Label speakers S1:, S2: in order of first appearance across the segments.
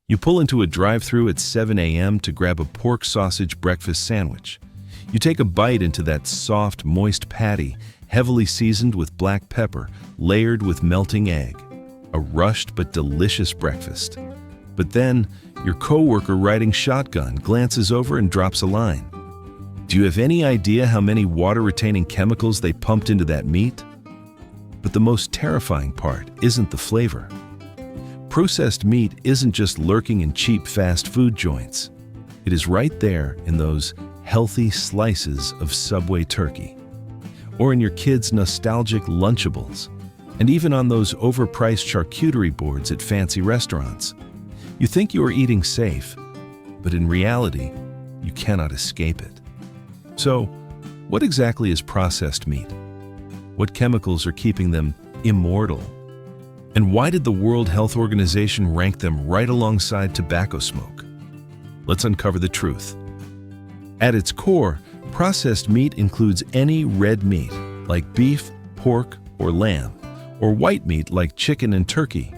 S1: You pull into a drive-thru at 7 a.m. to grab a pork sausage breakfast sandwich. You take a bite into that soft, moist patty, heavily seasoned with black pepper, layered with melting egg. A rushed but delicious breakfast. But then, your coworker riding shotgun glances over and drops a line. Do you have any idea how many water-retaining chemicals they pumped into that meat? But the most terrifying part isn't the flavor. Processed meat isn't just lurking in cheap fast food joints. It is right there in those healthy slices of Subway turkey, or in your kids' nostalgic Lunchables, and even on those overpriced charcuterie boards at fancy restaurants. You think you are eating safe, but in reality, you cannot escape it. So, what exactly is processed meat? What chemicals are keeping them immortal? And why did the World Health Organization rank them right alongside tobacco smoke? Let's uncover the truth. At its core, processed meat includes any red meat, like beef, pork, or lamb, or white meat like chicken and turkey,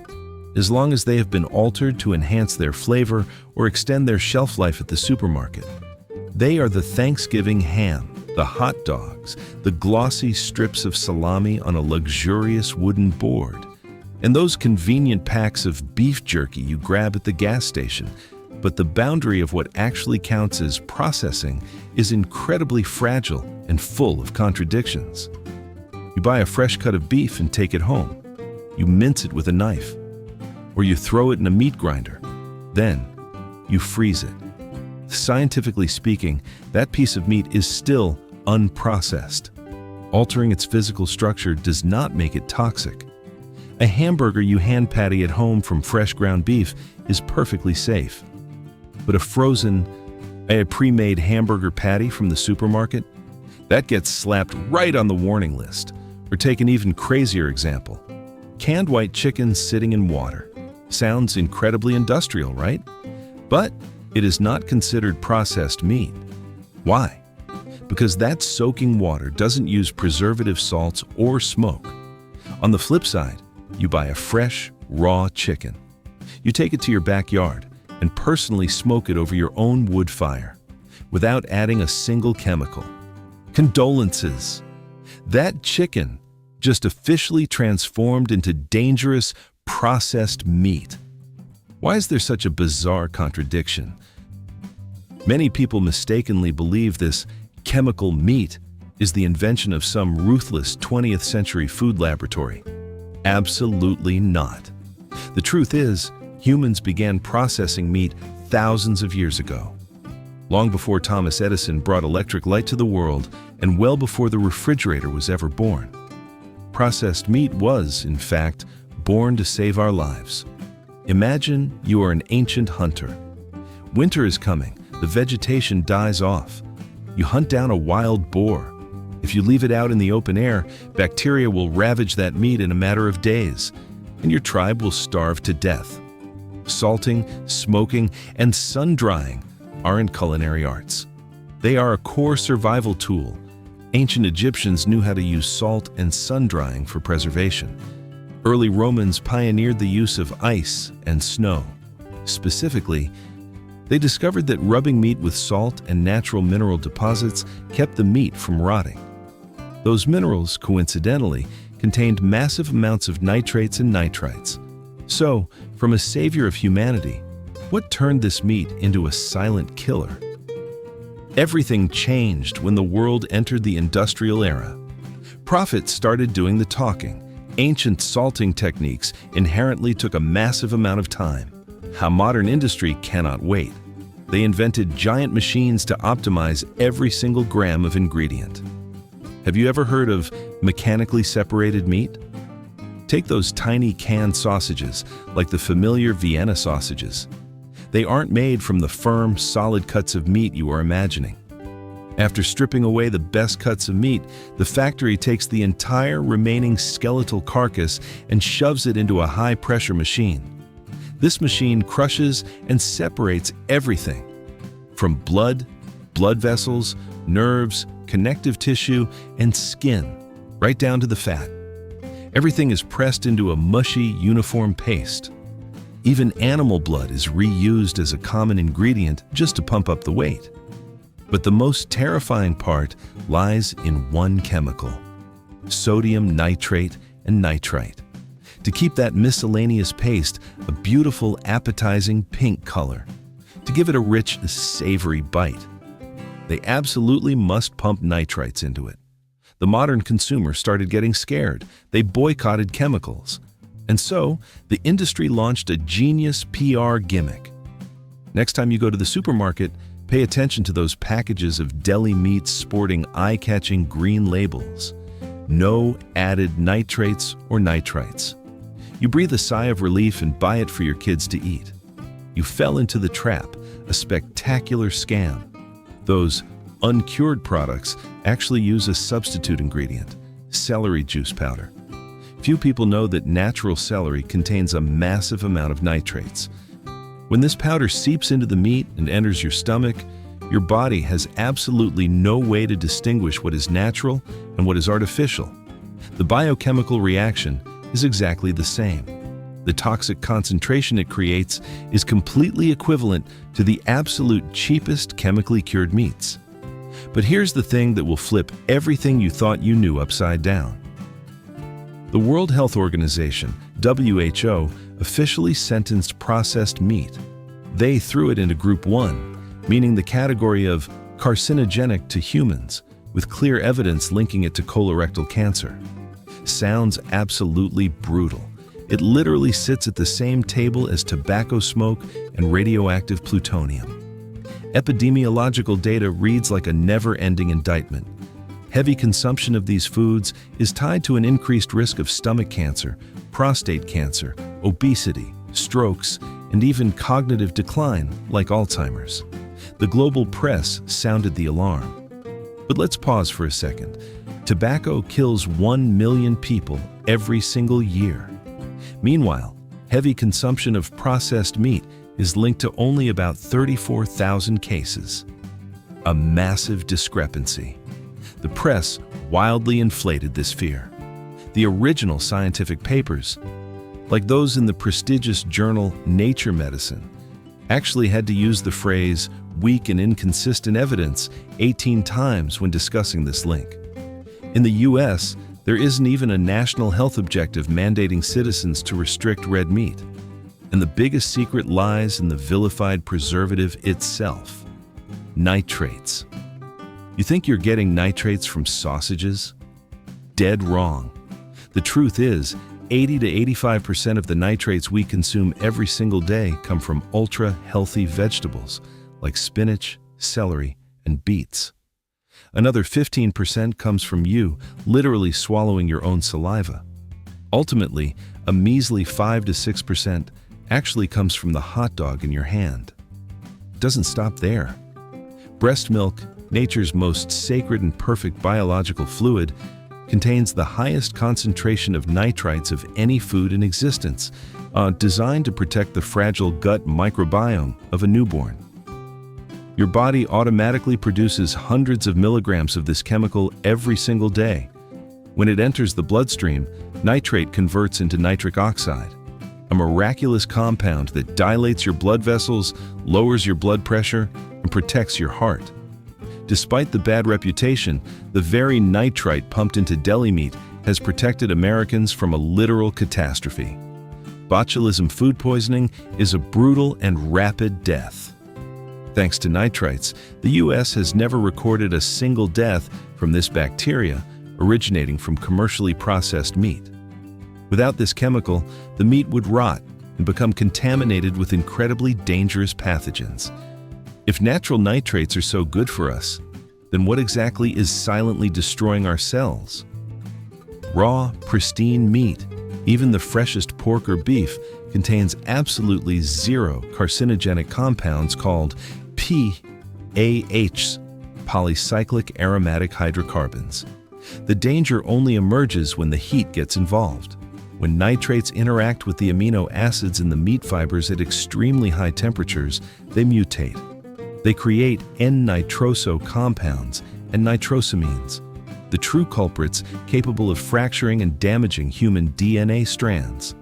S1: as long as they have been altered to enhance their flavor or extend their shelf life at the supermarket. They are the Thanksgiving ham, the hot dogs, the glossy strips of salami on a luxurious wooden board, and those convenient packs of beef jerky you grab at the gas station. But the boundary of what actually counts as processing is incredibly fragile and full of contradictions. You buy a fresh cut of beef and take it home. You mince it with a knife, or you throw it in a meat grinder. Then, you freeze it. Scientifically speaking, that piece of meat is still unprocessed. Altering its physical structure does not make it toxic. A hamburger you hand patty at home from fresh ground beef is perfectly safe. But a pre-made hamburger patty from the supermarket, that gets slapped right on the warning list. Or take an even crazier example. Canned white chicken sitting in water. Sounds incredibly industrial, right? But it is not considered processed meat. Why? Because that soaking water doesn't use preservative salts or smoke. On the flip side, you buy a fresh, raw chicken. You take it to your backyard and personally smoke it over your own wood fire, without adding a single chemical. Condolences! That chicken just officially transformed into dangerous, processed meat. Why is there such a bizarre contradiction? Many people mistakenly believe this chemical meat is the invention of some ruthless 20th century food laboratory. Absolutely not. The truth is, humans began processing meat thousands of years ago. Long before Thomas Edison brought electric light to the world, and well before the refrigerator was ever born. Processed meat was, in fact, born to save our lives. Imagine you are an ancient hunter. Winter is coming, the vegetation dies off. You hunt down a wild boar. If you leave it out in the open air, bacteria will ravage that meat in a matter of days, and your tribe will starve to death. Salting, smoking, and sun-drying aren't culinary arts. They are a core survival tool. Ancient Egyptians knew how to use salt and sun-drying for preservation. Early Romans pioneered the use of ice and snow. Specifically, they discovered that rubbing meat with salt and natural mineral deposits kept the meat from rotting. Those minerals, coincidentally, contained massive amounts of nitrates and nitrites. So, from a savior of humanity, what turned this meat into a silent killer? Everything changed when the world entered the industrial era. Profits started doing the talking. Ancient salting techniques inherently took a massive amount of time. How modern industry cannot wait. They invented giant machines to optimize every single gram of ingredient. Have you ever heard of mechanically separated meat? Take those tiny canned sausages, like the familiar Vienna sausages. They aren't made from the firm, solid cuts of meat you are imagining. After stripping away the best cuts of meat, the factory takes the entire remaining skeletal carcass and shoves it into a high-pressure machine. This machine crushes and separates everything, from blood vessels, nerves, connective tissue, and skin, right down to the fat. Everything is pressed into a mushy, uniform paste. Even animal blood is reused as a common ingredient just to pump up the weight. But the most terrifying part lies in one chemical: sodium nitrate and nitrite. To keep that miscellaneous paste a beautiful, appetizing pink color, to give it a rich, savory bite. They absolutely must pump nitrites into it. The modern consumer started getting scared. They boycotted chemicals. And so, the industry launched a genius PR gimmick. Next time you go to the supermarket, pay attention to those packages of deli meats sporting eye-catching green labels. No added nitrates or nitrites. You breathe a sigh of relief and buy it for your kids to eat. You fell into the trap, a spectacular scam. Those uncured products actually use a substitute ingredient, celery juice powder. Few people know that natural celery contains a massive amount of nitrates. When this powder seeps into the meat and enters your stomach, your body has absolutely no way to distinguish what is natural and what is artificial. The biochemical reaction is exactly the same. The toxic concentration it creates is completely equivalent to the absolute cheapest chemically cured meats. But here's the thing that will flip everything you thought you knew upside down. The World Health Organization, WHO, officially sentenced processed meat. They threw it into Group 1, meaning the category of carcinogenic to humans, with clear evidence linking it to colorectal cancer. Sounds absolutely brutal. It literally sits at the same table as tobacco smoke and radioactive plutonium. Epidemiological data reads like a never-ending indictment. Heavy consumption of these foods is tied to an increased risk of stomach cancer, prostate cancer, obesity, strokes, and even cognitive decline like Alzheimer's. The global press sounded the alarm. But let's pause for a second. Tobacco kills 1 million people every single year. Meanwhile, heavy consumption of processed meat is linked to only about 34,000 cases. A massive discrepancy. The press wildly inflated this fear. The original scientific papers, like those in the prestigious journal Nature Medicine, actually had to use the phrase weak and inconsistent evidence 18 times when discussing this link. In the US, there isn't even a national health objective mandating citizens to restrict red meat. And the biggest secret lies in the vilified preservative itself: nitrates. You think you're getting nitrates from sausages? Dead wrong. The truth is, 80 to 85% of the nitrates we consume every single day come from ultra-healthy vegetables like spinach, celery, and beets. Another 15% comes from you literally swallowing your own saliva. Ultimately, a measly 5 to 6% actually comes from the hot dog in your hand. It doesn't stop there. Breast milk, nature's most sacred and perfect biological fluid, contains the highest concentration of nitrites of any food in existence, designed to protect the fragile gut microbiome of a newborn. Your body automatically produces hundreds of milligrams of this chemical every single day. When it enters the bloodstream, nitrate converts into nitric oxide, a miraculous compound that dilates your blood vessels, lowers your blood pressure, and protects your heart. Despite the bad reputation, the very nitrite pumped into deli meat has protected Americans from a literal catastrophe. Botulism food poisoning is a brutal and rapid death. Thanks to nitrites, the U.S. has never recorded a single death from this bacteria originating from commercially processed meat. Without this chemical, the meat would rot and become contaminated with incredibly dangerous pathogens. If natural nitrates are so good for us, then what exactly is silently destroying our cells? Raw, pristine meat, even the freshest pork or beef, contains absolutely zero carcinogenic compounds called PAHs, polycyclic aromatic hydrocarbons. The danger only emerges when the heat gets involved. When nitrates interact with the amino acids in the meat fibers at extremely high temperatures, they mutate. They create N-nitroso compounds and nitrosamines, the true culprits capable of fracturing and damaging human DNA strands.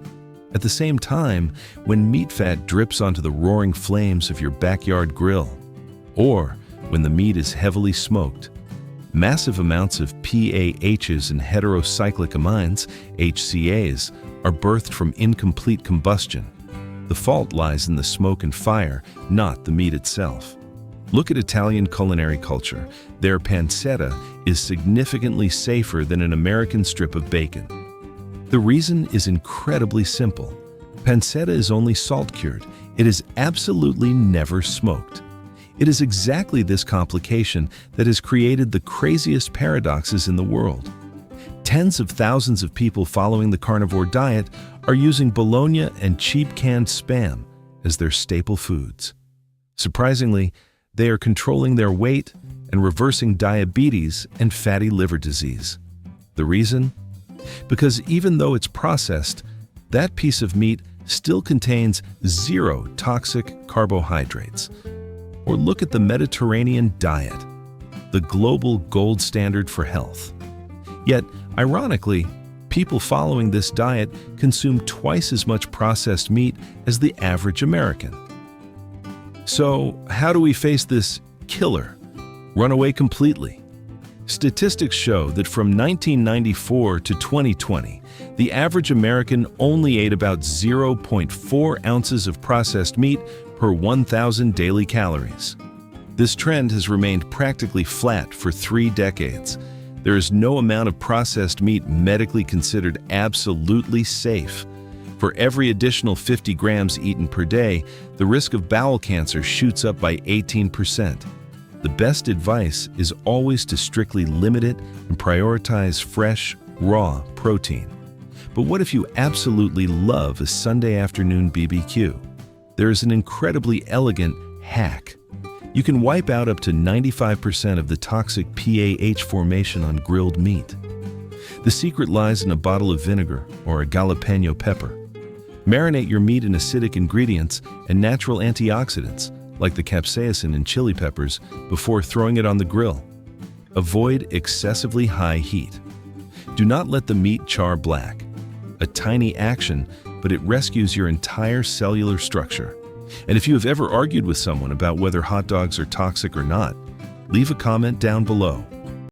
S1: At the same time, when meat fat drips onto the roaring flames of your backyard grill, or when the meat is heavily smoked, massive amounts of PAHs and heterocyclic amines, HCAs, are birthed from incomplete combustion. The fault lies in the smoke and fire, not the meat itself. Look at Italian culinary culture. Their pancetta is significantly safer than an American strip of bacon. The reason is incredibly simple. Pancetta is only salt-cured. It is absolutely never smoked. It is exactly this complication that has created the craziest paradoxes in the world. Tens of thousands of people following the carnivore diet are using bologna and cheap canned Spam as their staple foods. Surprisingly, they are controlling their weight and reversing diabetes and fatty liver disease. The reason? Because even though it's processed, that piece of meat still contains 0 toxic carbohydrates. Or look at the Mediterranean diet, the global gold standard for health. Yet, ironically, people following this diet consume twice as much processed meat as the average American. So, how do we face this killer? Run away completely? Statistics show that from 1994 to 2020, the average American only ate about 0.4 ounces of processed meat per 1,000 daily calories. This trend has remained practically flat for 3 decades. There is no amount of processed meat medically considered absolutely safe. For every additional 50 grams eaten per day, the risk of bowel cancer shoots up by 18%. The best advice is always to strictly limit it and prioritize fresh, raw protein. But what if you absolutely love a Sunday afternoon BBQ? There is an incredibly elegant hack. You can wipe out up to 95% of the toxic PAH formation on grilled meat. The secret lies in a bottle of vinegar or a jalapeno pepper. Marinate your meat in acidic ingredients and natural antioxidants, like the capsaicin in chili peppers, before throwing it on the grill. Avoid excessively high heat. Do not let the meat char black. A tiny action, but it rescues your entire cellular structure. And if you have ever argued with someone about whether hot dogs are toxic or not, leave a comment down below.